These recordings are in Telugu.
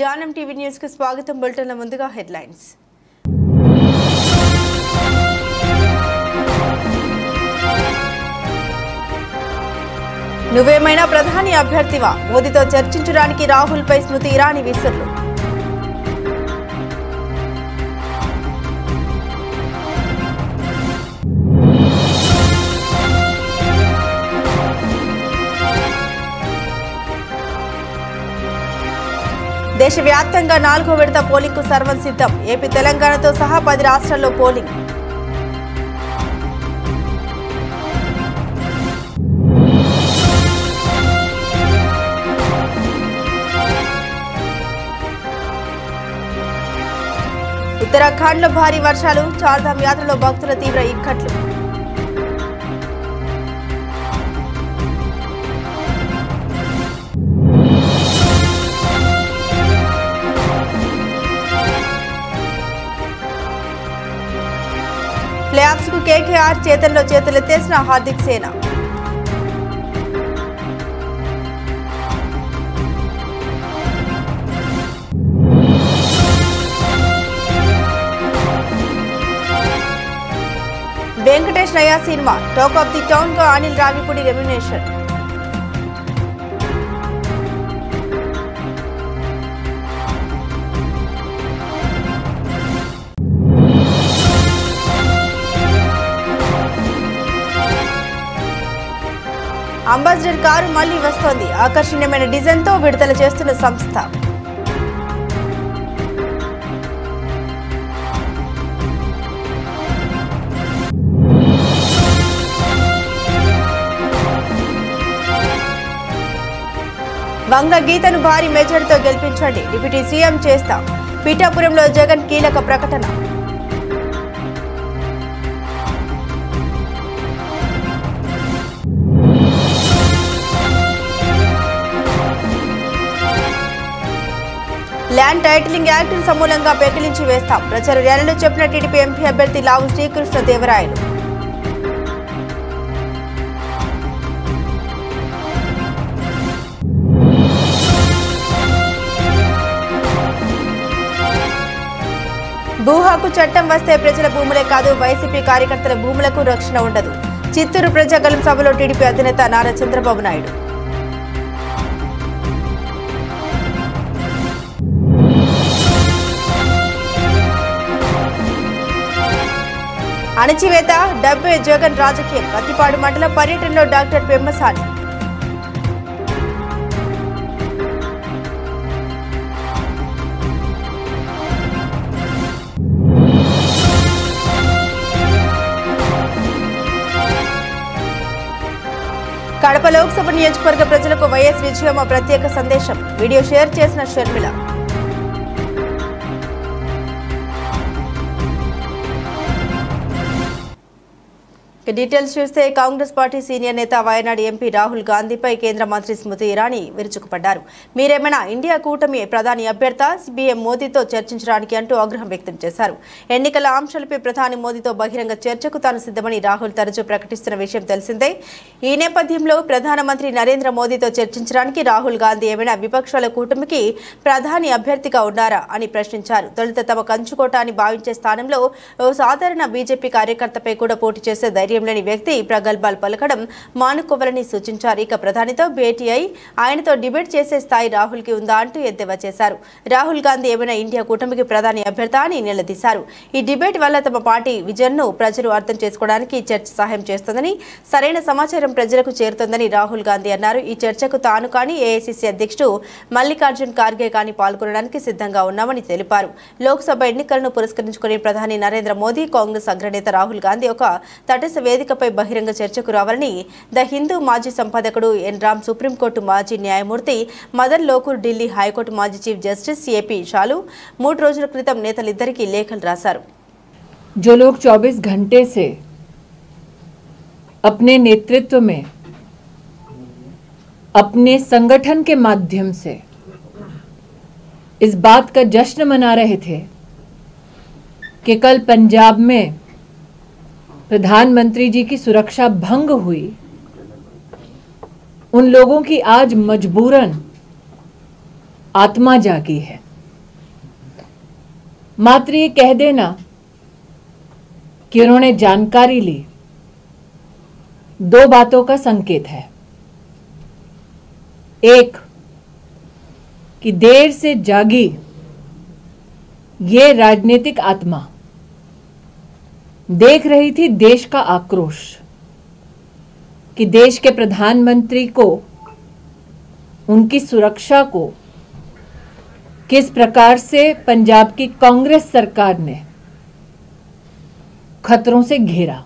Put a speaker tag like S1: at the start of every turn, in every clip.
S1: జానం టీవీ న్యూస్ కు స్వాగతం. బులెటిన్ల ముందుగా హెడ్లైన్స్. నువ్వేమైనా ప్రధాని అభ్యర్థివా? మోదీతో చర్చించడానికి రాహుల్ పై స్మృతి ఇరానీ విసురులు. దేశవ్యాప్తంగా 4వ విడత పోలింగ్ కు సర్వం సిద్ధం. ఏపీ తెలంగాణతో సహా 10 రాష్ట్రాల్లో పోలింగ్. ఉత్తరాఖండ్ లో భారీ వర్షాలు, చార్ధామ్ యాత్రలో భక్తుల తీవ్ర ఇక్కట్లు. ప్లే ఆఫ్స్ కు కేకేఆర్ చేతల్లో చేతులెత్తేసిన హార్దిక్ సేన. వెంకటేష్ నయా cinema talk of the town గా Anil Ravipudi remuneration. Ambassador car మళ్లీ వస్తోంది. ఆకర్షణీయమైన డిజైన్ తో విడుదల చేస్తున్న సంస్థ. వంగ గీతను భారీ మెజార్టీతో గెలిపించండి, డిప్యూటీ సీఎం చేస్తా. పీఠాపురంలో జగన్ కీలక ప్రకటన. ల్యాండ్ టైటిలింగ్ యాక్ట్ సమూలంగా పెకిలించి వేస్తాం. ప్రచార ర్యాలీలో చెప్పిన టీడీపీ ఎంపీ అభ్యర్థి లావు శ్రీకృష్ణ దేవరాయలు. భూ హక్కు చట్టం వస్తే ప్రజల భూములే కాదు, వైసీపీ కార్యకర్తల భూములకు రక్షణ ఉండదు. చిత్తూరు ప్రజాగలం సభలో టీడీపీ అధినేత నారా చంద్రబాబు నాయుడు. అణచివేత, డబ్బే జగన్ రాజకీయం. పత్తిపాడు మండల పర్యటనలో డాక్టర్ పెమ్మసాని. కడప లోక్సభ నియోజకవర్గ ప్రజలకు వైఎస్ విజయమ్మ ప్రత్యేక సందేశం. వీడియో షేర్ చేసిన షర్మిల. డీటెయిల్స్ చూస్తే కాంగ్రెస్ పార్టీ సీనియర్ నేత వయనాడు ఎంపీ రాహుల్ గాంధీపై కేంద్ర మంత్రి స్మృతి ఇరానీ విరుచుకుపడ్డారు. మీరేమైనా ఇండియా కూటమి ప్రధాని అభ్యర్థ పీఎం మోదీతో చర్చించడానికి అంటూ ఆగ్రహం వ్యక్తం చేశారు. ఎన్నికల అంశాలపై ప్రధాని మోదీతో బహిరంగ చర్చకు తాను సిద్ధమని రాహుల్ తరచూ ప్రకటిస్తున్న విషయం తెలిసిందే. ఈ నేపథ్యంలో ప్రధానమంత్రి నరేంద్ర మోదీతో చర్చించడానికి రాహుల్ గాంధీ ఏమైనా విపక్షాల కూటమికి ప్రధాని అభ్యర్థిగా ఉన్నారా అని ప్రశ్నించారు. తొలుత తమ కంచుకోట అని భావించే స్థానంలో ఓ సాధారణ బీజేపీ కార్యకర్తపై కూడా పోటీ చేసే ధైర్యం లేని వ్యక్తి ప్రగల్భాలు పలకడం మానుకోవాలని సూచించారు. ఇక ప్రధానితో భేటీ అయి ఆయనతో డిబేట్ చేసే స్థాయి రాహుల్ కి ఉందా అంటూ ఎద్దేవా చేశారు. రాహుల్ గాంధీ ఏమైనా ఇండియా కూటమికి ప్రధాని అభ్యర్థి అని నిలదీశారు. ఈ డిబేట్ వల్ల తమ పార్టీ విజన్ ను ప్రజలు అర్థం చేసుకోవడానికి చర్చ సహాయం చేస్తుందని, సరైన సమాచారం ప్రజలకు చేరుతుందని రాహుల్ గాంధీ అన్నారు. ఈ చర్చకు తాను కానీ ఏఐసీసీ అధ్యక్షుడు మల్లికార్జున్ ఖార్గే కానీ పాల్గొనడానికి సిద్ధంగా ఉన్నామని తెలిపారు. లోక్సభ ఎన్నికలను పురస్కరించుకుని ప్రధాని నరేంద్ర మోదీ, కాంగ్రెస్ అగ్రనేత రాహుల్ గాంధీ ఒక తటస్థ వేదికపై బహిరంగ చర్చకు రావాలని ద హిందూ మాజీ సంపాదకుడు ఎన్ రామ్, సుప్రీంకోర్టు మాజీ న్యాయమూర్తి మదన్ లోకూర్, ఢిల్లీ హైకోర్టు మాజీ చీఫ్ జస్టిస్ ఏపీ షాలు 3 రోజుల క్రితం నేతలిద్దరికీ లేఖలు రాశారు.
S2: जो लोग 24 घंटे से अपने नेतृत्व में, अपने संगठन के माध्यम से इस बात का जश्न मना रहे थे कि कल पंजाब में प्रधानमंत्री जी की सुरक्षा भंग हुई, उन लोगों की आज मजबूरन आत्मा जागी है। मात्र ये कह देना कि उन्होंने जानकारी ली, दो बातों का संकेत है। एक, कि देर से जागी ये राजनीतिक आत्मा देख रही थी देश का आक्रोश, कि देश के प्रधानमंत्री को, उनकी सुरक्षा को किस प्रकार से पंजाब की कांग्रेस सरकार ने खतरों से घेरा।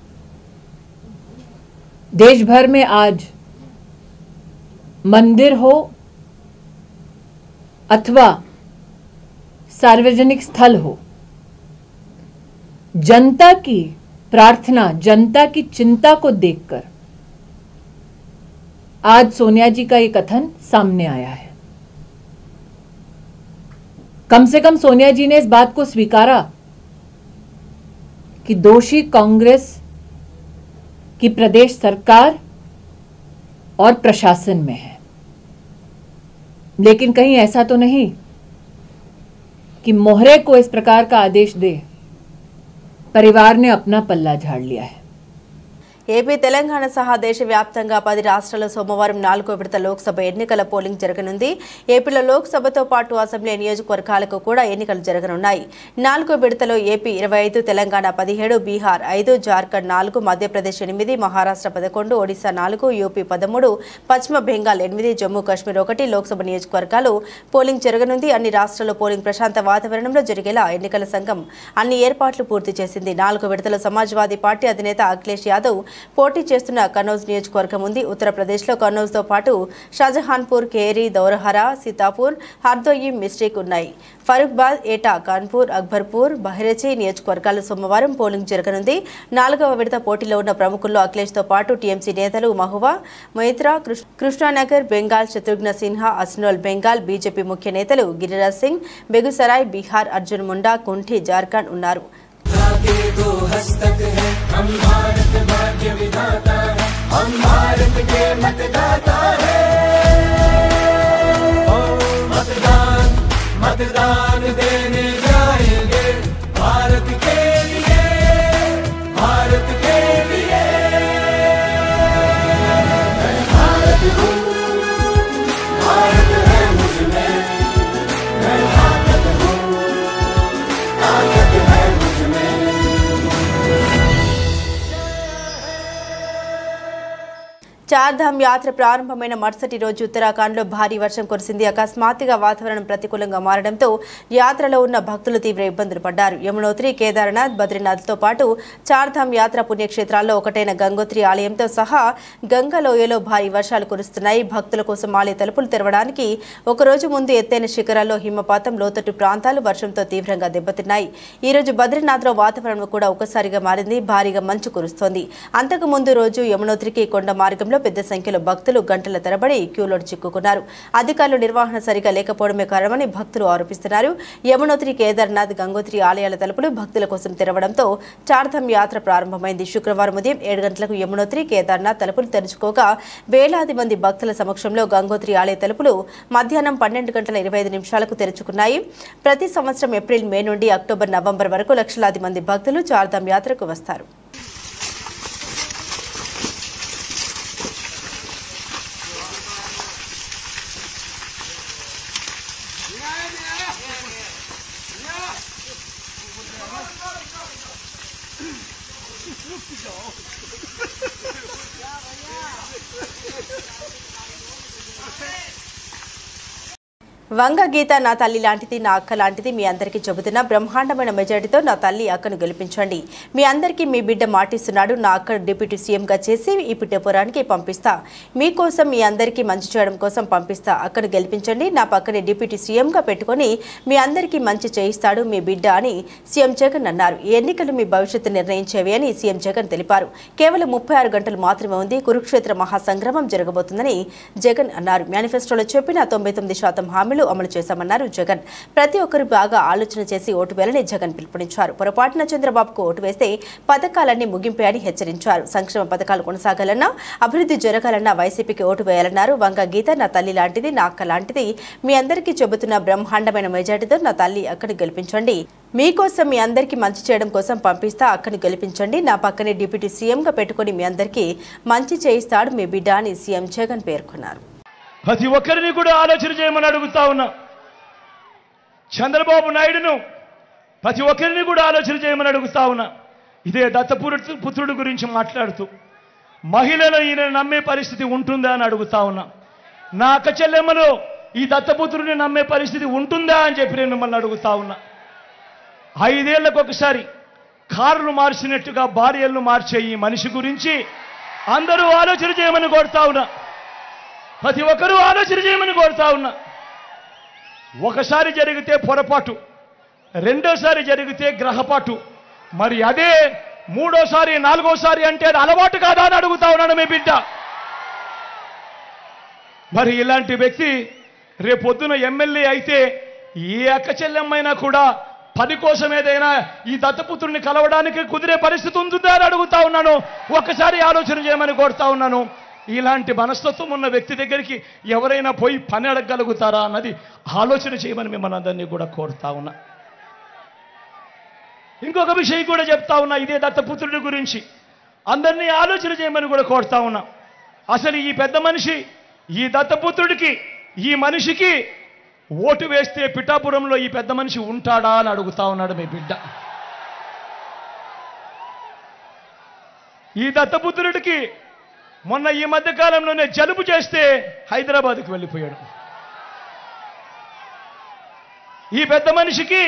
S2: देश भर में आज मंदिर हो अथवा सार्वजनिक स्थल हो, जनता की प्रार्थना, जनता की चिंता को देखकर आज सोनिया जी का ये कथन सामने आया है। कम से कम सोनिया जी ने इस बात को स्वीकारा कि दोषी कांग्रेस की प्रदेश सरकार और प्रशासन में है। लेकिन कहीं ऐसा तो नहीं कि मोहरे को इस प्रकार का आदेश दे परिवार ने अपना पल्ला झाड़ लिया है।
S1: ఏపీ తెలంగాణ సహా దేశవ్యాప్తంగా 10 రాష్ట్రాల్లో సోమవారం 4వ విడత లోక్సభ ఎన్నికల పోలింగ్ జరగనుంది. ఏపీలో లోక్సభతో పాటు అసెంబ్లీ నియోజకవర్గాలకు కూడా ఎన్నికలు జరగనున్నాయి. 4వ విడతలో ఏపీ 25, తెలంగాణ 17, బీహార్ 5, జార్ఖండ్ 4, మధ్యప్రదేశ్ 8, మహారాష్ట్ర 11, ఒడిశా 4, యూపీ 13, పశ్చిమ బెంగాల్ 8, జమ్మూ కాశ్మీర్ 1 లోక్సభ నియోజకవర్గాలు పోలింగ్ జరగనుంది. అన్ని రాష్ట్రాల్లో పోలింగ్ ప్రశాంత వాతావరణంలో జరిగేలా ఎన్నికల సంఘం అన్ని ఏర్పాట్లు పూర్తి చేసింది. 4వ విడతలో సమాజ్వాదీ పార్టీ అధినేత అఖిలేష్ యాదవ్ పోటీ చేస్తున్న కనౌజ్ నియోజకవర్గం ఉంది. ఉత్తరప్రదేశ్లో కనౌజ్తో పాటు షాజహాన్పూర్, కేరీ, దౌరహరా, సీతాపూర్, హర్దోయి, మిస్టిక్ ఉన్నాయి. ఫరూఖ్బాద్, ఏటా, కాన్పూర్, అక్బర్పూర్, బహ్రెచి నియోజకవర్గాల్లో సోమవారం పోలింగ్ జరగనుంది. 4వ విడత పోటీలో ఉన్న ప్రముఖుల్లో అఖిలేష్తో పాటు టీఎంసీ నేతలు మహువా మొయిత్రా, కృష్ణానగర్ బెంగాల్, శత్రుఘ్న సిన్హా, అస్నోల్ బెంగాల్, బీజేపీ ముఖ్య నేతలు గిరిరాజ్ సింగ్, బెగుసరాయ్ బీహార్, అర్జున్ ముండా, కుంఠి జార్ఖండ్ ఉన్నారు.
S3: दो हस्तक है हम भारत भाग्य विधाता है, हम भारत के मतदाता है। ओ मतदान मतदान देने जाएंगे भारत के लिए, भारत के लिए। मैं भारत हूँ, भारत है मुझ में, मैं ताकत हूँ, ताकत है मुझ में।
S1: చార్ధామ్ యాత్ర ప్రారంభమైన మరుసటి రోజు ఉత్తరాఖండ్లో భారీ వర్షం కురిసింది. అకస్మాత్తుగా వాతావరణం ప్రతికూలంగా మారడంతో యాత్రలో ఉన్న భక్తులు తీవ్ర ఇబ్బందులు పడ్డారు. యమునోత్రి, కేదార్నాథ్, బద్రీనాథ్తో పాటు చార్ధామ్ యాత్ర పుణ్యక్షేత్రాల్లో ఒకటైన గంగోత్రి ఆలయంతో సహా గంగా లోయలో భారీ వర్షాలు కురుస్తున్నాయి. భక్తుల కోసం ఆలయ తలుపులు తెరవడానికి ఒకరోజు ముందు ఎత్తైన శిఖరాల్లో హిమపాతం, లోతట్టు ప్రాంతాలు వర్షంతో తీవ్రంగా దెబ్బతిన్నాయి. ఈ రోజు బద్రీనాథ్లో వాతావరణం కూడా ఒక్కసారిగా మారింది. భారీగా మంచు కురుస్తోంది. అంతకు ముందు రోజు యమునోత్రికి కొండ మార్గంలో పెద్ద సంఖ్యలో భక్తులు గంటల తరబడి క్యూలో చిక్కుకున్నారు. అధికారులు నిర్వహణ సరిగా లేకపోవడమే కారణమని భక్తులు ఆరోపిస్తున్నారు. యమునోత్రి, కేదార్నాథ్, గంగోత్రి ఆలయాల తలుపులు భక్తుల కోసం తెరవడంతో చార్ధామ్ యాత్ర ప్రారంభమైంది. శుక్రవారం ఉదయం 7 గంటలకు యమునోత్రి, కేదార్నాథ్ తలుపులు తెరుచుకోగా వేలాది మంది భక్తుల సమక్షంలో గంగోత్రి ఆలయ తలుపులు మధ్యాహ్నం 12:25 తెరుచుకున్నాయి. ప్రతి సంవత్సరం ఏప్రిల్, మే నుండి అక్టోబర్, నవంబర్ వరకు లక్షలాది మంది భక్తులు చార్ధామ్ యాత్రకు వస్తారు. వంగ గీత నా తల్లి లాంటిది, నా అక్క లాంటిది. మీ అందరికీ చెబుతున్నా, బ్రహ్మాండమైన మెజారిటీతో నా తల్లి అక్కను గెలిపించండి. మీ అందరికీ మీ బిడ్డ మాటిస్తున్నాడు. నా అక్క డిప్యూటీ సీఎంగా చేసి ఈ పిఠాపురానికి పంపిస్తా. మీకోసం, మీ అందరికీ మంచి చేయడం కోసం పంపిస్తా. అక్కను గెలిపించండి. నా పక్కనే డిప్యూటీ సీఎంగా పెట్టుకొని మీ అందరికీ మంచి చేయిస్తాడు మీ బిడ్డ అని సీఎం జగన్ అన్నారు. ఈ ఎన్నికలు మీ భవిష్యత్తు నిర్ణయించేవి అని సీఎం జగన్ తెలిపారు. కేవలం 36 గంటలు మాత్రమే ఉంది. కురుక్షేత్ర మహాసంగ్రామం జరగబోతుందని జగన్ అన్నారు. మేనిఫెస్టోలో చెప్పిన 99% హామీలు హామీలు అమలు చేశామన్నారు జగన్. ప్రతి ఒక్కరు బాగా ఆలోచన చేసి ఓటు వేయాలని జగన్ పిలుపునిచ్చారు. పొరపాటున చంద్రబాబుకు ఓటు వేస్తే పథకాలన్నీ ముగింపాయని హెచ్చరించారు. సంక్షేమ పథకాలు కొనసాగాలన్నా, అభివృద్ధి జరగాలన్నా వైసీపీకి ఓటు వేయాలన్నారు. వంగ గీత నా తల్లి లాంటిది, నా అక్క లాంటిది. మీ అందరికీ చెబుతున్న బ్రహ్మాండమైన మెజార్టీతో నా తల్లి అక్కడికి గెలిపించండి. మీకోసం మీ అందరికీ మంచి చేయడం కోసం పంపిస్తా, అక్కడిని గెలిపించండి. నా పక్కనే డిప్యూటీ సీఎంగా పెట్టుకుని మీ అందరికీ మంచి చేయిస్తాడు మీ బిడ్డ అని సీఎం జగన్ పేర్కొన్నారు.
S4: ప్రతి ఒక్కరిని కూడా ఆలోచన చేయమని అడుగుతా ఉన్నా. చంద్రబాబు నాయుడును ప్రతి ఒక్కరిని కూడా ఆలోచన చేయమని అడుగుతా ఉన్నా. ఇదే దత్తపుత్రుడు గురించి మాట్లాడుతూ మహిళలు ఈయన నమ్మే పరిస్థితి ఉంటుందా అని అడుగుతా ఉన్నా. నా అక్క చెల్లెమ్మలు ఈ దత్తపుత్రుడిని నమ్మే పరిస్థితి ఉంటుందా అని చెప్పి నేను మిమ్మల్ని అడుగుతా ఉన్నా. 5 ఏళ్లకు ఒకసారి కారును మార్చినట్టుగా భార్యలను మార్చే ఈ మనిషి గురించి అందరూ ఆలోచన చేయమని కోరుతా ఉన్నా. ప్రతి ఒక్కరూ ఆలోచన చేయమని కోరుతా ఉన్నా. ఒకసారి జరిగితే పొరపాటు, రెండోసారి జరిగితే గ్రహపాటు, మరి అదే మూడోసారి నాలుగోసారి అంటే అది అలవాటు కాదా అని అడుగుతా ఉన్నాను మీ బిడ్డ. మరి ఇలాంటి వ్యక్తి రేపొద్దున ఎమ్మెల్యే అయితే ఏ అక్క చెల్లెమ్మైనా కూడా పని కోసం ఏదైనా ఈ దత్తపుత్రుడిని కలవడానికి కుదిరే పరిస్థితి ఉంటుందా అని అడుగుతా ఉన్నాను. ఒక్కసారి ఆలోచన చేయమని కోరుతా ఉన్నాను. ఇలాంటి మనస్తత్వం ఉన్న వ్యక్తి దగ్గరికి ఎవరైనా పోయి పని అడగగలుగుతారా అన్నది ఆలోచన చేయమని మిమ్మల్ని అందరినీ కూడా కోరుతా ఉన్నా. ఇంకొక విషయం కూడా చెప్తా ఉన్నా. ఇదే దత్తపుత్రుడి గురించి అందరినీ ఆలోచన చేయమని కూడా కోరుతా ఉన్నా. అసలు ఈ పెద్ద మనిషి, ఈ దత్తపుత్రుడికి, ఈ మనిషికి ఓటు వేస్తే పిఠాపురంలో ఈ పెద్ద మనిషి ఉంటాడా అని అడుగుతా ఉన్నాడు మీ బిడ్డ. ఈ దత్తపుత్రుడికి మొన్న ఈ మధ్య కాలంలోనే జలుబు చేస్తే హైదరాబాద్కు వెళ్ళిపోయాడు. ఈ పెద్ద మనిషికి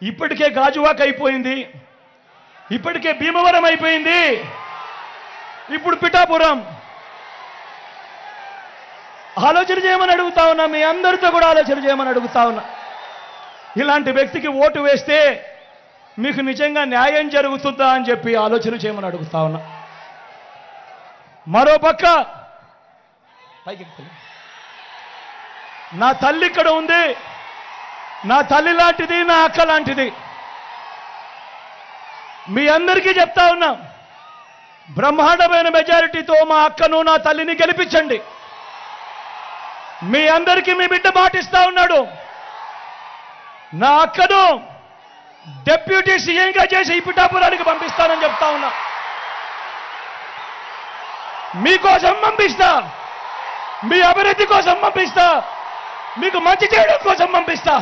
S4: ఇప్పటికే గాజువాక అయిపోయింది, ఇప్పటికే భీమవరం అయిపోయింది, ఇప్పుడు పిఠాపురం. ఆలోచన చేయమని అడుగుతా ఉన్నా. మీ అందరితో కూడా ఆలోచన చేయమని అడుగుతా ఉన్నా. ఇలాంటి వ్యక్తికి ఓటు వేస్తే మీకు నిజంగా న్యాయం జరుగుతుందా అని చెప్పి ఆలోచన చేయమని అడుగుతా ఉన్నా. మరోపక్క నా తల్లి ఇక్కడ ఉంది, నా తల్లి లాంటిది, నా అక్క లాంటిది. మీ అందరికీ చెప్తా ఉన్నా, బ్రహ్మాండమైన మెజారిటీతో మా అక్కను, నా తల్లిని గెలిపించండి. మీ అందరికీ మీ బిడ్డ మాటిస్తా ఉన్నాడు. నా అక్కను డిప్యూటీ సీఎంగా చేసి ఈ పిఠాపురానికి పంపిస్తానని చెప్తా ఉన్నా. మీకోసం పంపిస్తా, మీ అభివృద్ధి కోసం పంపిస్తా, మీకు మంచి చేయడం కోసం పంపిస్తా.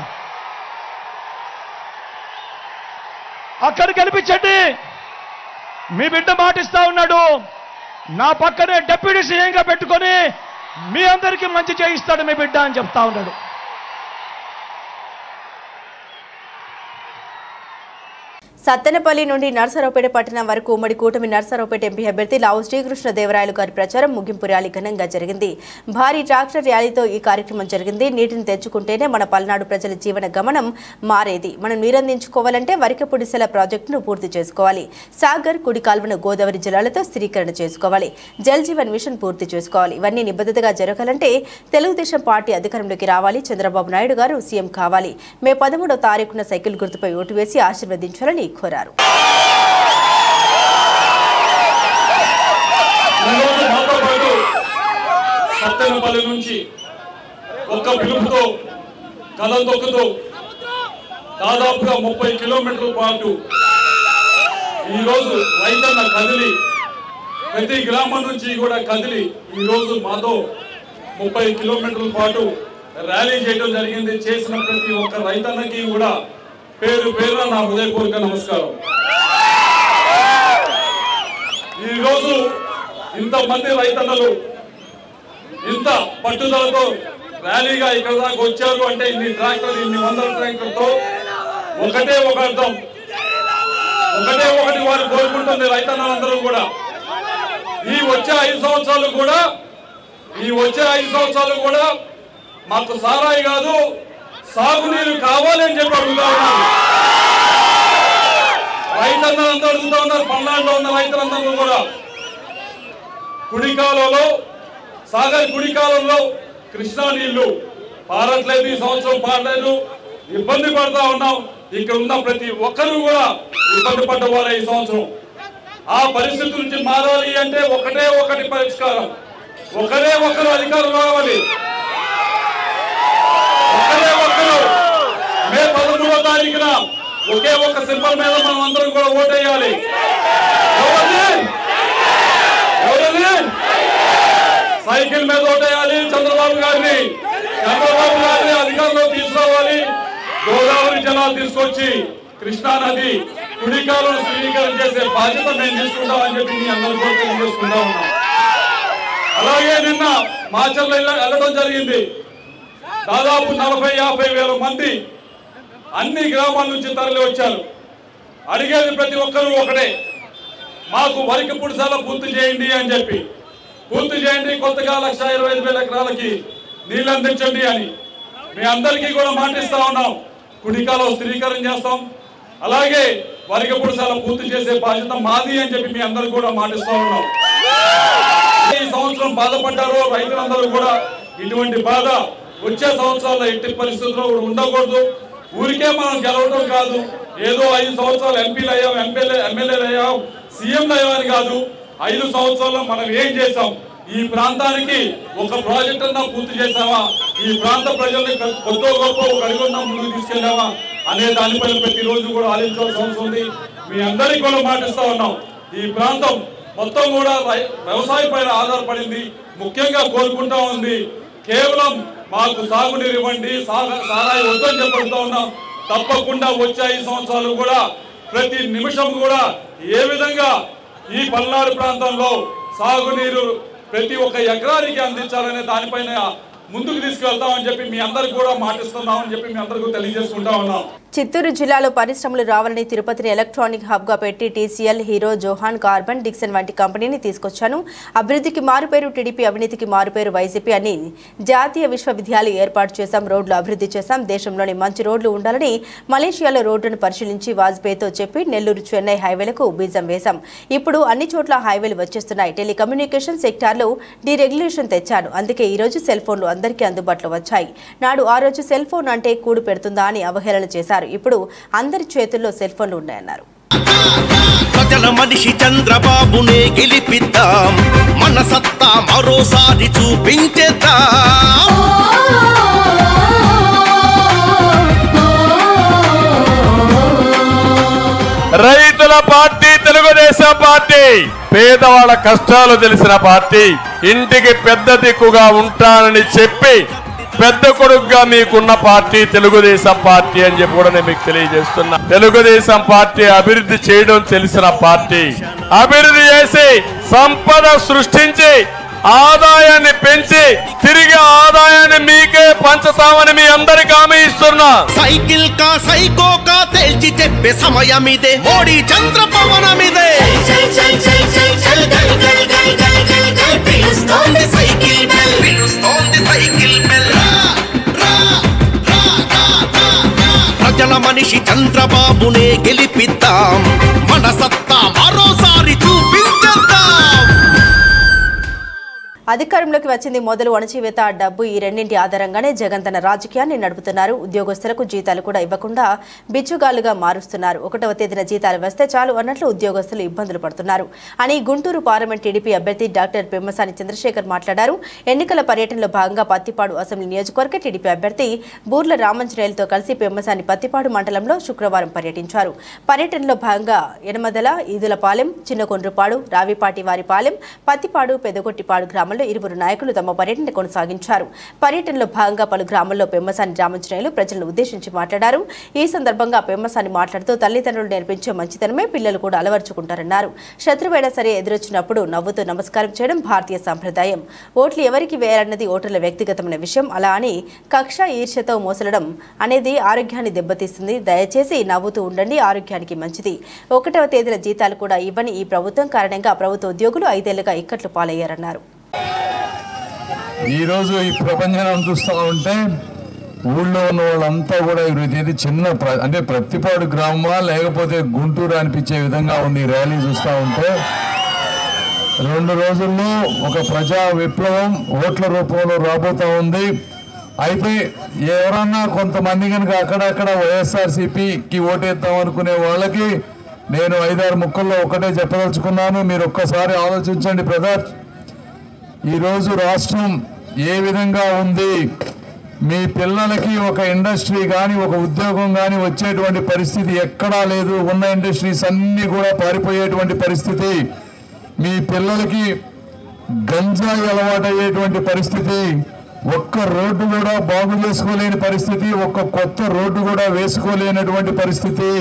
S4: అక్కడ గెలిపించండి. మీ బిడ్డ మాటిస్తా ఉన్నాడు. నా పక్కనే డిప్యూటీ సీఎంగా పెట్టుకొని మీ అందరికీ మంచి చేయిస్తాడు మీ బిడ్డ అని చెప్తా ఉన్నాడు.
S1: సత్తెనపల్లి నుండి నర్సరావుపేట పట్టణం వరకు ఉమ్మడి కూటమి నర్సరావుపేట ఎంపీ అభ్యర్థి లావు శ్రీకృష్ణదేవరాయలు గారి ప్రచారం ముగింపు ర్యాలీ ఘనంగా జరిగింది. భారీ ట్రాక్టర్ ర్యాలీతో ఈ కార్యక్రమం జరిగింది. నీటిని తెచ్చుకుంటేనే మన పల్నాడు ప్రజల జీవన గమనం మారేది. మనం నీరందించుకోవాలంటే వరికపుడిసెల ప్రాజెక్టును పూర్తి చేసుకోవాలి. సాగర్, కుడి కాల్వను గోదావరి జలాలతో స్థిరీకరణ చేసుకోవాలి. జల్ జీవన్ మిషన్ పూర్తి చేసుకోవాలి. ఇవన్నీ నిబద్ధతగా జరగాలంటే తెలుగుదేశం పార్టీ అధికారంలోకి రావాలి. చంద్రబాబు నాయుడు గారు సీఎం కావాలి. మే 13వ తారీఖున సైకిల్ గుర్తుపై ఓటు వేసి ఆశీర్వదించాలని కోరారు.
S5: సత్తెనపల్లి నుంచి ఒక్క పిలుపుతో కలందొక్కుతో దాదాపుగా 30 కిలోమీటర్ల పాటు ఈరోజు రైతన్న కదిలి, ప్రతి గ్రామం నుంచి కూడా కదిలి ఈరోజు మాతో 30 కిలోమీటర్ల పాటు ర్యాలీ చేయడం జరిగింది. చేసిన ప్రతి ఒక్క రైతన్నకి కూడా పేరు పేరున నా హృదయపూర్వక నమస్కారం. ఈరోజు ఇంతమంది రైతన్నలు ఇంత పట్టుదలతో ర్యాలీగా ఇక్కడ దాకా వచ్చారు అంటే ఇన్ని ట్రాక్టర్లు, ఇన్ని వందల ట్రాక్టర్తో ఒకటే ఒక అర్థం, ఒకటే ఒకటి వారు కోరుకుంటుంది రైతన్నలందరూ కూడా. ఈ వచ్చే 5 సంవత్సరాలు కూడా మాకు సారాయి కాదు, సాగునీరు కావాలని చెప్పి అడుగుతా ఉన్నారు. రైతులందరూ అడుగుతా ఉన్నారు. పల్నాడులో ఉన్న రైతులందరూ కూడా కుడికాలంలో, సాగర్ కుడికాలంలో కృష్ణా నీళ్లు పారట్లేదు, ఈ సంవత్సరం పారలేదు, ఇబ్బంది పడతా ఉన్నాం. ఇక్కడ ఉన్న ప్రతి ఒక్కరూ కూడా ఇబ్బంది పడ్డవారే ఈ సంవత్సరం. ఆ పరిస్థితి నుంచి మారాలి అంటే ఒకటే ఒకటి పరిష్కారం, ఒకరే ఒకరు అధికారం రావాలి. ఒకరే ఒకరు మే 13వ తారీఖున ఒకే ఒక సింబల్ మీద మనం అందరం కూడా ఓటేయాలి. ఎవరని సైకిల్ మీద ఓటేయాలి. చంద్రబాబు గారిని అధికారంలో తీసుకురావాలి. గోదావరి జలాలు తీసుకొచ్చి కృష్ణా నది కుడికాలను స్థిరీకరణ చేసే బాధ్యత మేము తీసుకుంటామని చెప్పి మీ అందరూ కూడా తెలియజేసుకుంటా ఉన్నాం. అలాగే నిన్న మాచర్ల వెళ్ళడం జరిగింది. దాదాపు 40-50 వేల మంది అన్ని గ్రామాల నుంచి తరలి వచ్చారు. అడిగేది ప్రతి ఒక్కరూ ఒకటే, మాకు వరికి పుడిసాల పూర్తి చేయండి అని చెప్పి. పూర్తి చేయండి, కొత్తగా 1,25,000 ఎకరాలకి నీళ్ళు అందించండి అని మీ అందరికీ కూడా మాటిస్తా ఉన్నాం. కుడికాలో స్థిరీకరణ చేస్తాం, అలాగే వరికి పుడిసాల పూర్తి చేసే బాధ్యత మాది అని చెప్పి మీ అందరూ కూడా మాటిస్తా ఉన్నాం. ఈ సంవత్సరం బాధపడ్డారో రైతులందరూ కూడా ఇటువంటి బాధ వచ్చే సంవత్సరాల్లో ఎట్టి పరిస్థితుల్లో ఉండకూడదు. ఊరికే మనం గెలవడం కాదు, ఏదో 5 సంవత్సరాలు ఎంపీలు అయ్యాం, ఎమ్మెల్యేలు అయ్యాం, సీఎంలు అయ్యామని కాదు. 5 సంవత్సరాల్లో మనం ఏం చేసాం, ఈ ప్రాంతానికి ఒక ప్రాజెక్ట్ అన్నా పూర్తి చేసామా, ఈ ప్రాంత ప్రజల్ని కొద్దో గొప్ప ఒక అడుగున్నా ముందుకు తీసుకెళ్ళామా అనే దానిపైన ప్రతిరోజు కూడా ఆలోచించాల్సిన అవసరం ఉంది. మీ అందరికీ కూడా మాటిస్తా ఉన్నాం. ఈ ప్రాంతం మొత్తం కూడా వ్యవసాయం పైన ఆధారపడింది. ముఖ్యంగా కోరుకుంటా ఉంది, కేవలం మాకు సాగునీరు ఇవ్వండి, సారాయి వద్దని చెప్పడుతూ ఉన్నాం. తప్పకుండా వచ్చే 5 సంవత్సరాలు కూడా ప్రతి నిమిషం కూడా ఏ విధంగా ఈ పల్నాడు ప్రాంతంలో సాగునీరు ప్రతి ఒక్క ఎకరానికి అందించాలనే దానిపైన ముందుకు తీసుకెళ్తామని చెప్పి మీ అందరికి కూడా మాటిస్తున్నామని చెప్పి మీ అందరికీ తెలియజేసుకుంటా ఉన్నాం.
S1: చిత్తూరు జిల్లాలో పరిశ్రమలు రావాలని తిరుపతిని ఎలక్ట్రానిక్ హబ్గా పెట్టి టీసీఎల్, హీరో, జోహాన్, కార్బన్, డిక్సన్ వంటి కంపెనీని తీసుకొచ్చాను. అభివృద్ధికి మారుపేరు టీడీపీ, అవినీతికి మారుపేరు వైసీపీ అని జాతీయ విశ్వవిద్యాలయం ఏర్పాటు చేశాం, రోడ్లు అభివృద్ధి చేశాం, దేశంలోని మంచి రోడ్లు ఉండాలని మలేషియాలో రోడ్లను పరిశీలించి వాజ్పేయితో చెప్పి నెల్లూరు చెన్నై హైవేలకు బీజం వేశాం. ఇప్పుడు అన్ని చోట్ల హైవేలు వచ్చేస్తున్నాయి. టెలికమ్యూనికేషన్ సెక్టార్లో డీరెగ్యులేషన్ తెచ్చాను, అందుకే ఈరోజు సెల్ ఫోన్లు అందరికీ అందుబాటులో వచ్చాయి. నాడు ఆ రోజు సెల్ ఫోన్ అంటే కూడు పెడుతుందా అని అవహేళన చేశారు. ఇప్పుడు అందరి చేతుల్లో సెల్ ఫోన్లు ఉన్నాయన్నారు.
S6: ప్రజల మనిషి చంద్రబాబునే గెలిపిద్దాం, మన సత్తా మరోసారి చూపించేద్దాం.
S7: రైతుల పార్టీ తెలుగుదేశం పార్టీ, పేదవాళ్ళ కష్టాలు తెలిసిన పార్టీ, ఇంటికి పెద్ద దిక్కుగా ఉంటానని చెప్పి పెద్ద కొడుకుగా మీకున్న పార్టీ తెలుగుదేశం పార్టీ అని చెప్పి కూడా నేను మీకు తెలియజేస్తున్నా. తెలుగుదేశం పార్టీ అభివృద్ధి చేయడం తెలిసిన పార్టీ, అభివృద్ధి చేసి సంపద సృష్టించి ఆదాయాన్ని పెంచి తిరిగి ఆదాయాన్ని మీకే పంచుతామని మీ అందరికి హామీ ఇస్తున్నా.
S6: సైకిల్ కా సైకో కా తేల్చి చెప్పే సమయం ఇదే, మోడీ చంద్ర పవనమిదే. Cycle bell cycle bell. ప్రజల మనిషి చంద్రబాబునే గెలిపిద్దాం, మన సత్తా మరోసారి చూపించేద్దాం.
S1: అధికారంలోకి వచ్చింది మొదలు అణచివేత, డబ్బు, ఈ రెండింటి ఆధారంగానే జగన్ తన రాజకీయాన్ని నడుపుతున్నారు. ఉద్యోగస్తులకు జీతాలు కూడా ఇవ్వకుండా బిచ్చుగాలుగా మారుస్తున్నారు. 1వ తేదీన జీతాలు వస్తే చాలు అన్నట్లు ఉద్యోగస్తులు ఇబ్బందులు పడుతున్నారు అని గుంటూరు పార్లమెంట్ టీడీపీ అభ్యర్థి డాక్టర్ పెమ్మసాని చంద్రశేఖర్ మాట్లాడారు. ఎన్నికల పర్యటనలో భాగంగా పత్తిపాడు అసెంబ్లీ నియోజకవర్గ టీడీపీ అభ్యర్థి బూర్ల రామంజనేయులతో కలిసి పెమ్మసాని పత్తిపాడు మండలంలో శుక్రవారం పర్యటించారు. పర్యటనలో భాగంగా యనమదల, ఈదులపాలెం, చిన్నకొండ్రుపాడు, రావిపాటి వారిపాలెం, పత్తిపాడు, పెదగొట్టిపాడు గ్రామంలో ఇరువురు నాయకులు తమ పర్యటన కొనసాగించారు. పర్యటనలో భాగంగా పలు గ్రామాల్లో పెమ్మసాని రామంజనేయులు ప్రజలను ఉద్దేశించి మాట్లాడారు. ఈ సందర్భంగా పెమ్మసాని మాట్లాడుతూ తల్లిదండ్రులు నేర్పించే మంచితనమే పిల్లలు కూడా అలవర్చుకుంటారన్నారు. శత్రువైనా సరే ఎదురొచ్చినప్పుడు నవ్వుతూ నమస్కారం చేయడం భారతీయ సంప్రదాయం. ఓట్లు ఎవరికి వేయాలన్నది ఓటర్ల వ్యక్తిగతమైన విషయం. అలా అని కక్ష, ఈర్ష్యతో మోసలడం అనేది ఆరోగ్యాన్ని దెబ్బతీస్తుంది. దయచేసి నవ్వుతూ ఉండండి, ఆరోగ్యానికి మంచిది. 1వ తేదీన జీతాలు కూడా ఇవ్వని ఈ ప్రభుత్వం కారణంగా ప్రభుత్వ ఉద్యోగులు 5 ఏళ్లుగా ఇక్కట్లు పాలయ్యారన్నారు.
S8: ఈరోజు ఈ ప్రపంచం చూస్తూ ఉంటే ఊళ్ళో ఉన్న వాళ్ళంతా కూడా ఇది చిన్న అంటే ప్రత్తిపాడు గ్రామమా లేకపోతే గుంటూరు అనిపించే విధంగా ఉంది ర్యాలీ చూస్తూ ఉంటే. 2 రోజుల్లో ఒక ప్రజా విప్లవం ఓట్ల రూపంలో రాబోతా ఉంది. అయితే ఎవరన్నా కొంతమంది కనుక అక్కడక్కడ వైఎస్ఆర్సీపీకి ఓటేద్దాం అనుకునే వాళ్ళకి నేను 5-6 ముక్కల్లో ఒకటే చెప్పదలుచుకున్నాను. మీరు ఒక్కసారి ఆలోచించండి బ్రదర్. ఈరోజు రాష్ట్రం ఏ విధంగా ఉంది, మీ పిల్లలకి ఒక ఇండస్ట్రీ కానీ ఒక ఉద్యోగం కానీ వచ్చేటువంటి పరిస్థితి ఎక్కడా లేదు. ఉన్న ఇండస్ట్రీస్ అన్నీ కూడా పారిపోయేటువంటి పరిస్థితి, మీ పిల్లలకి గంజాయి అలవాటయ్యేటువంటి పరిస్థితి, ఒక్క రోడ్డు కూడా బాగు చేసుకోలేని పరిస్థితి, ఒక్క కొత్త రోడ్డు కూడా వేసుకోలేనటువంటి పరిస్థితి,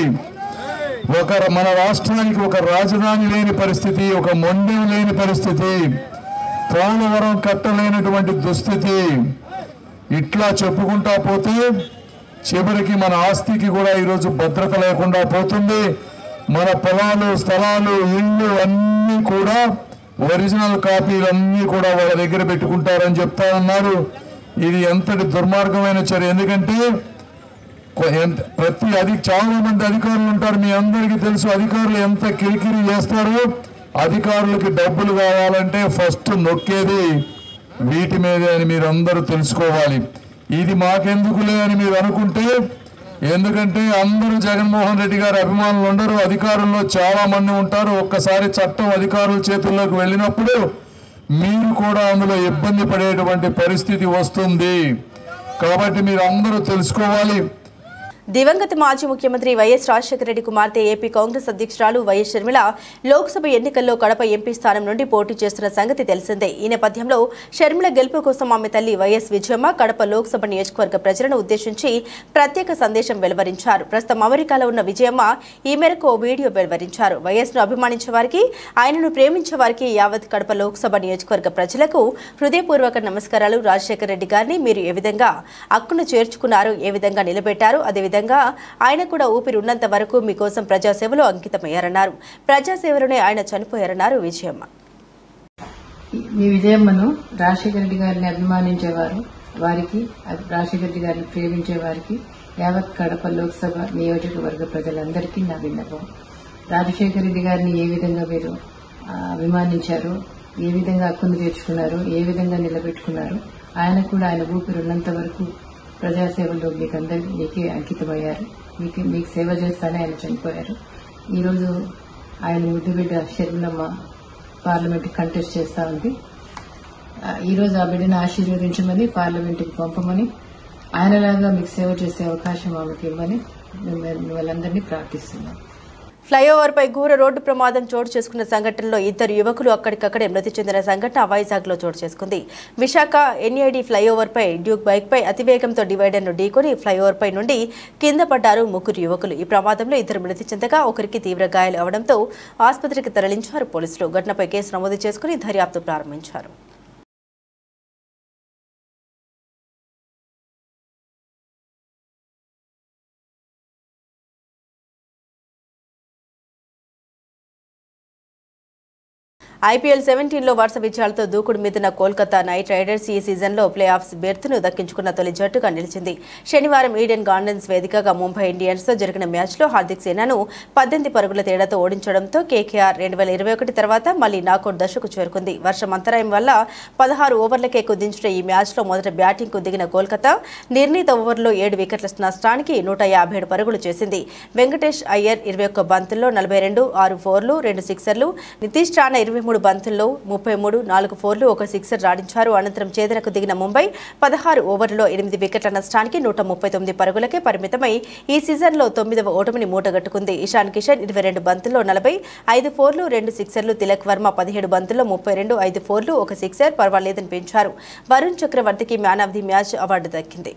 S8: మన రాష్ట్రానికి ఒక రాజధాని లేని పరిస్థితి, ఒక మొండెం లేని పరిస్థితి, పోలవరం కట్టలేనటువంటి దుస్థితి. ఇట్లా చెప్పుకుంటా పోతే చివరికి మన ఆస్తికి కూడా ఈరోజు భద్రత లేకుండా పోతుంది. మన పొలాలు, స్థలాలు, ఇళ్ళు అన్నీ కూడా ఒరిజినల్ కాపీలన్నీ కూడా వాళ్ళ దగ్గర పెట్టుకుంటారని చెప్తా ఉన్నారు. ఇది ఎంతటి దుర్మార్గమైన చర్య. ఎందుకంటే చాలా మంది అధికారులు ఉంటారు, మీ అందరికీ తెలుసు. అధికారులు ఎంత కిరికిరి చేస్తారో. అధికారులకి డబ్బులు కావాలంటే ఫస్ట్ నొక్కేది వీటి మీదే అని మీరు అందరూ తెలుసుకోవాలి. ఇది మాకెందుకులే అని మీరు అనుకుంటే, ఎందుకంటే అందరూ జగన్మోహన్ రెడ్డి గారి అభిమానులు ఉండరు, అధికారుల్లో చాలా మంది ఉంటారు. ఒక్కసారి చట్టం అధికారుల చేతుల్లోకి వెళ్ళినప్పుడు మీరు కూడా అందులో ఇబ్బంది పడేటువంటి పరిస్థితి వస్తుంది. కాబట్టి మీరు అందరూ తెలుసుకోవాలి.
S1: దివంగత మాజీ ముఖ్యమంత్రి వైఎస్ రాజశేఖర రెడ్డి కుమార్తె ఏపీ కాంగ్రెస్ అధ్యక్షురాలు వైఎస్ షర్మిల లోక్సభ ఎన్నికల్లో కడప ఎంపీ స్థానం నుండి పోటీ చేస్తున్న సంగతి తెలిసిందే. ఈ నేపథ్యంలో షర్మిల గెలుపు కోసం ఆమె తల్లి వైఎస్ విజయమ్మ కడప లోక్సభ నియోజకవర్గ ప్రజలను ఉద్దేశించి ప్రత్యేక సందేశం వెలువరించారు. ప్రస్తుతం అమెరికాలో ఉన్న విజయమ్మ ఈ మేరకు ఓ వీడియో వెలువరించారు. వైఎస్ను అభిమానించే వారికి, ఆయనను ప్రేమించే వారికి, యావత్ కడప లోక్సభ నియోజకవర్గ ప్రజలకు హృదయపూర్వక నమస్కారాలు. రాజశేఖర రెడ్డి గారిని మీరు ఏ విధంగా హక్కును చేర్చుకున్నారు, ఏ విధంగా నిలబెట్టారు, అదేవిధంగా ఆయన కూడా ఊపిరి ఉన్నంత వరకు మీకోసం ప్రజాసేవలో అంకితమయ్యారన్నారు. ప్రజాసేవలోనే ఆయన చనిపోయారన్నారు విజయమ్మ.
S9: మీ విజయమ్మను రాజశేఖర రెడ్డి గారిని అభిమానించేవారు, వారికి రాజశేఖర రెడ్డి గారిని ప్రేమించే వారికి, యావత్ కడప లోక్సభ నియోజకవర్గ ప్రజలందరికీ నా విన్నపం. రాజశేఖర రెడ్డి గారిని ఏ విధంగా మీరు అభిమానించారు, ఏ విధంగా హక్కును చేర్చుకున్నారు, ఏ విధంగా నిలబెట్టుకున్నారు, ఆయన కూడా ఆయన ఊపిరి ఉన్నంత వరకు ప్రజాసేవలో మీకే అంకితమయ్యారు. మీకు సేవ చేస్తానే ఆయన చనిపోయారు. ఈరోజు ఆయన ముద్దు బిడ్డ షర్మిలమ్మ పార్లమెంట్ కంటెస్ట్ చేస్తా ఉంది. ఈరోజు ఆ బిడ్డను ఆశీర్వదించమని, పార్లమెంటుకి పంపమని, ఆయనలాగా మీకు సేవ చేసే అవకాశం ఆమెకి ఇవ్వమని వాళ్ళందరినీ ప్రార్థిస్తున్నాం.
S1: ఫ్లైఓవర్ పై ఘోర రోడ్డు ప్రమాదం చోటు చేసుకున్న సంఘటనలో 2 యువకులు అక్కడికక్కడే మృతి చెందిన సంఘటన వైజాగ్ లో చోటు చేసుకుంది. విశాఖ ఎన్ఐడి ఫ్లైఓవర్ పై డ్యూక్ బైక్ పై అతివేగంతో డివైడర్ ను ఢీకొని ఫ్లైఓవర్ పై నుండి కింద పడ్డారు 3 యువకులు. ఈ ప్రమాదంలో 2 మృతి చెందగా ఒకరికి తీవ్ర గాయాలు అవడంతో ఆసుపత్రికి తరలించారు పోలీసులు. ఘటనపై కేసు నమోదు చేసుకుని దర్యాప్తు ప్రారంభించారు. ఐపీఎల్ 17లో వరుస విజయాలతో దూకుడు మీదున్న కోల్కతా నైట్ రైడర్స్ ఈ సీజన్లో ప్లే ఆఫ్స్ బెర్త్ను దక్కించుకున్న తొలి జట్టుగా నిలిచింది. శనివారం ఈడెన్ గార్డెన్స్ వేదికగా ముంబై ఇండియన్స్తో జరిగిన మ్యాచ్లో హార్దిక్ సేనాను 18 పరుగుల తేడాతో ఓడించడంతో కేకేఆర్ 2021 తర్వాత మళ్లీ నాకౌట్ దశకు చేరుకుంది. వర్షం అంతరాయం వల్ల 16 ఓవర్లకే కుదించిన ఈ మ్యాచ్లో మొదట బ్యాటింగ్కు దిగిన కోల్కతా నిర్ణీత ఓవర్లో 7 వికెట్ల నష్టానికి 157 పరుగులు చేసింది. వెంకటేష్ అయ్యర్ 21 బంతుల్లో 42, 6 ఫోర్లు, 2 సిక్సర్లు, నితీష్ రాణా 23 బంతుల్లో 33, 4 ఫోర్లు, 1 సిక్సర్ రాడించారు. అనంతరం చేదనకు దిగిన ముంబై 16 ఓవర్లలో 8 వికెట్ల నష్టానికి 139 పరుగులకే పరిమితమై ఈ సీజన్లో 9వ ఓటమిని మూటగట్టుకుంది. ఇషాన్ కిషన్ 22 బంతుల్లో 40, 5 ఫోర్లు, 2 సిక్సర్లు, తిలక్ వర్మ 17 బంతుల్లో 32, 5 ఫోర్లు, 1 సిక్సర్ పర్వాలేదని పెంచారు. వరుణ్ చక్రవర్తికి man of the match award దక్కింది.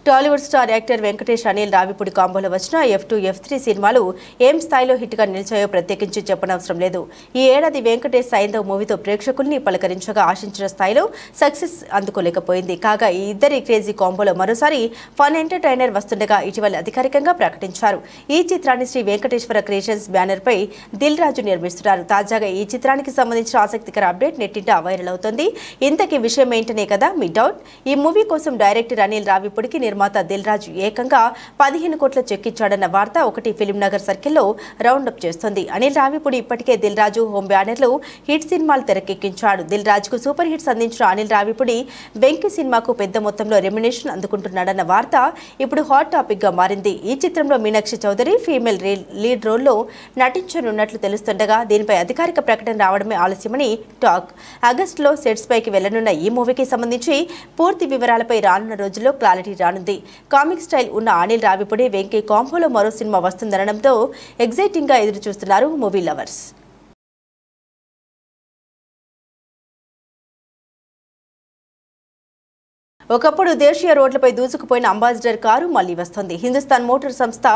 S1: Tollywood star actor Venkatesh Anil Ravipudi కాంబోలో వచ్చిన F2, F3 సినిమాలు ఏం స్థాయిలో హిట్గా నిలిచాయో ప్రత్యేకించి చెప్పనవసరం లేదు. ఈ ఏడాది వెంకటేష్ సైంధవ్ మూవీతో ప్రేక్షకుల్ని పలకరించగా ఆశించిన స్థాయిలో సక్సెస్ అందుకోలేకపోయింది. కాగా ఈ ఇద్దరి క్రేజీ కాంబోలో మరోసారి ఫన్ ఎంటర్టైనర్ వస్తుండగా ఇటీవల అధికారికంగా ప్రకటించారు. ఈ చిత్రాన్ని శ్రీ వెంకటేశ్వర క్రియేషన్స్ బ్యానర్ పై దిల్ రాజు నిర్మిస్తున్నారు. తాజాగా ఈ చిత్రానికి సంబంధించిన ఆసక్తికర అప్డేట్ నెట్టింట వైరల్ అవుతోంది. ఇంతకీ విషయం ఏంటనే కదా మీ డౌట్. ఈ మూవీ కోసం డైరెక్టర్ అనిల్ రావిపూడికి నిర్మాత దిల్ రాజు ఏకంగా 15 కోట్ల చెక్ ఇచ్చాడన్న వార్త ఒకటి ఫిలిం నగర్ సర్కిల్లో రౌండప్ చేస్తోంది. అనిల్ రావిపూడి ఇప్పటికే దిల్ రాజు హోమ్ బ్యానర్లో హిట్ సినిమాలు తెరకెక్కించాడు. దిల్ రాజుకు సూపర్ హిట్స్ అందించిన అనిల్ రావిపూడి వెంకీ సినిమాకు పెద్ద మొత్తంలో రెమ్యునేషన్ అందుకుంటున్నాడన్న వార్త ఇప్పుడు హాట్ టాపిక్ గా మారింది. ఈ చిత్రంలో మీనాక్షి చౌదరి ఫీమేల్ లీడ్ రోల్లో నటించనున్నట్లు తెలుస్తుండగా దీనిపై అధికారిక ప్రకటన రావడమే ఆలస్యమని టాక్. ఆగస్టులో సెట్స్ పైకి వెళ్లనున్న ఈ మూవీకి సంబంధించి పూర్తి వివరాలపై రానున్న రోజుల్లో క్లారిటీ రానుంది. కామిక్ స్టైల్ ఉన్న అనిల్ రావిపూడి వెంకీ కాంబోలో మరో సినిమా వస్తుందనడంతో ఎగ్జైటింగ్ గా ఎదురు చూస్తున్నారు మూవీ లవర్స్. ఒకప్పుడు దేశీయ రోడ్లపై దూసుకుపోయిన అంబాసిడర్ కారు మళ్లీ వస్తోంది. హిందుస్థాన్ మోటార్ సంస్థ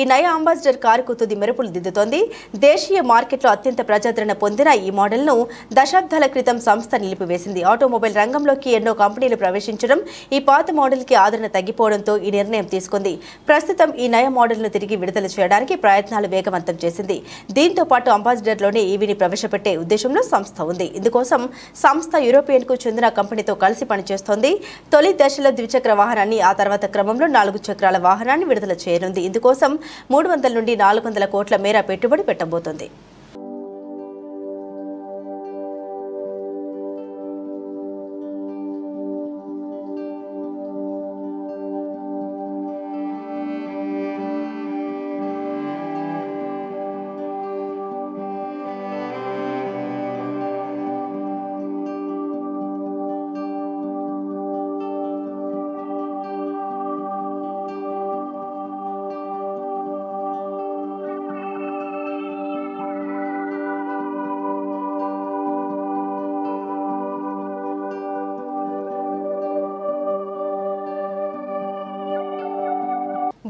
S1: ఈ నయా అంబాసిడర్ కారుకు తుది మెరుపులు దిద్దుతోంది. దేశీయ మార్కెట్లో అత్యంత ప్రజాదరణ పొందిన ఈ మోడల్ను దశాబ్దాల క్రితం సంస్థ నిలిపివేసింది. ఆటోమొబైల్ రంగంలోకి ఎన్నో కంపెనీలు ప్రవేశించడం, ఈ పాత మోడల్కి ఆదరణ తగ్గిపోవడంతో ఈ నిర్ణయం తీసుకుంది. ప్రస్తుతం ఈ నయా మోడల్ను తిరిగి విడుదల చేయడానికి ప్రయత్నాలు వేగవంతం చేసింది. దీంతో పాటు అంబాసిడర్లోనే ఈవీని ప్రవేశపెట్టే ఉద్దేశంలో సంస్థ ఉంది. ఇందుకోసం సంస్థ యూరోపియన్కు చెందిన కంపెనీతో కలిసి పనిచేస్తోంది. తొలి దశలో ద్విచక్ర వాహనాన్ని, ఆ తర్వాత క్రమంలో 4 చక్రాల వాహనాన్ని విడుదల చేయనుంది. ఇందుకోసం 300 నుండి 400 కోట్ల మేర పెట్టుబడి పెట్టబోతోంది.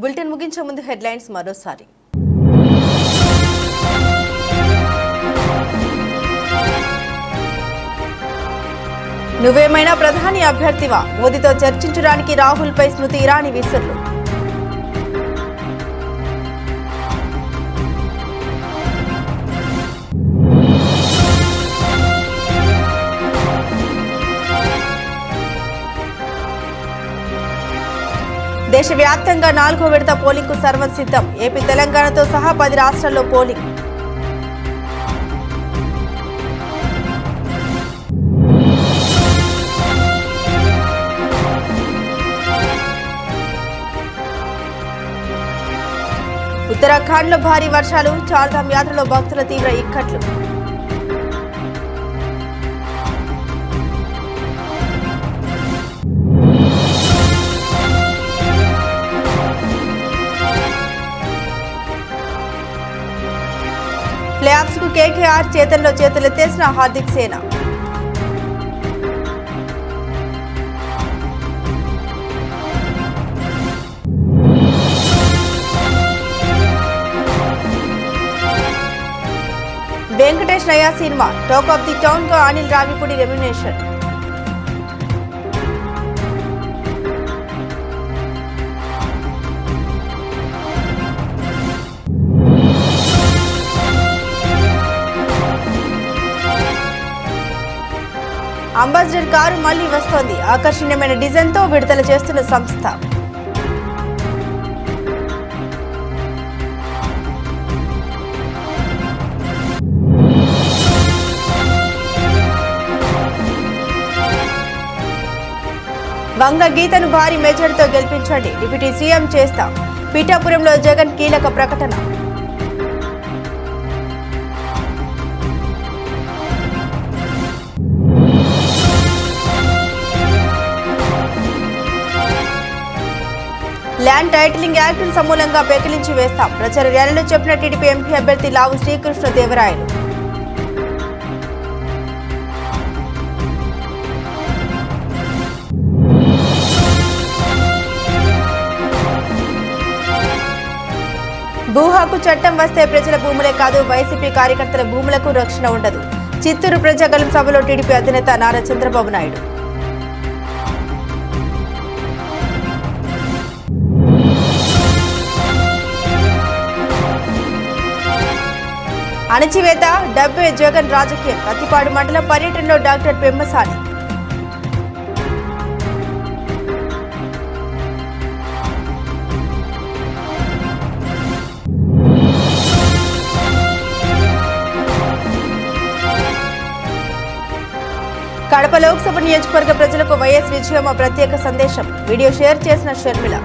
S1: బులెటిన్ ముగించే ముందు హెడ్లైన్స్ మరోసారి. నువ్వేమైనా ప్రధాని అభ్యర్థివా? మోదీతో చర్చించడానికి రాహుల్పై స్మృతి ఇరానీ విసురులు. దేశవ్యాప్తంగా 4వ విడత పోలింగ్కు సర్వం సిద్ధం. ఏపీ, తెలంగాణతో సహా 10 రాష్ట్రాల్లో పోలింగ్. ఉత్తరాఖండ్లో భారీ వర్షాలు, చార్ధామ్ యాత్రలో భక్తుల తీవ్ర ఇక్కట్లు. ప్లేఆఫ్స్ కు కేకేఆర్ చేతల్లో చేతులెత్తేసిన హార్దిక్ సేన. వెంకటేష్ నయా cinema talk of the town గా Anil Ravipudi remuneration. Ambassador car మళ్లీ వస్తోంది. ఆకర్షణీయమైన డిజైన్ తో విడుదల చేస్తున్న సంస్థ. వంగ గీతను భారీ మెజార్టీతో గెలిపించండి, డిప్యూటీ సీఎం చేస్తా. పీఠాపురంలో జగన్ కీలక ప్రకటన. ల్యాండ్ టైటిలింగ్ యాక్ట్ సమూలంగా పెకిలించి వేస్తాం. ప్రచార ర్యాలీలో చెప్పిన టీడీపీ ఎంపీ అభ్యర్థి లావు శ్రీకృష్ణ దేవరాయలు. భూ హక్కు చట్టం వస్తే ప్రజల భూములే కాదు, వైసీపీ కార్యకర్తల భూములకు రక్షణ ఉండదు. చిత్తూరు ప్రజాగళం సభలో టీడీపీ అధినేత నారా చంద్రబాబు నాయుడు. అణచివేత, డబ్బే జగన్ రాజకీయం. పత్తిపాడు మండలం పర్యటనలో డాక్టర్ పెమ్మసాని. కడప లోక్సభ నియోజకవర్గ ప్రజలకు వైఎస్ విజయమ్మ ప్రత్యేక సందేశం వీడియో షేర్ చేసిన షర్మిల.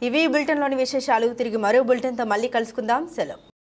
S1: ఇవి బులెటిన్లోని విశేషాలు. తిరిగి మరో బులెటిన్తో మళ్ళీ కలుసుకుందాం. సెలవు.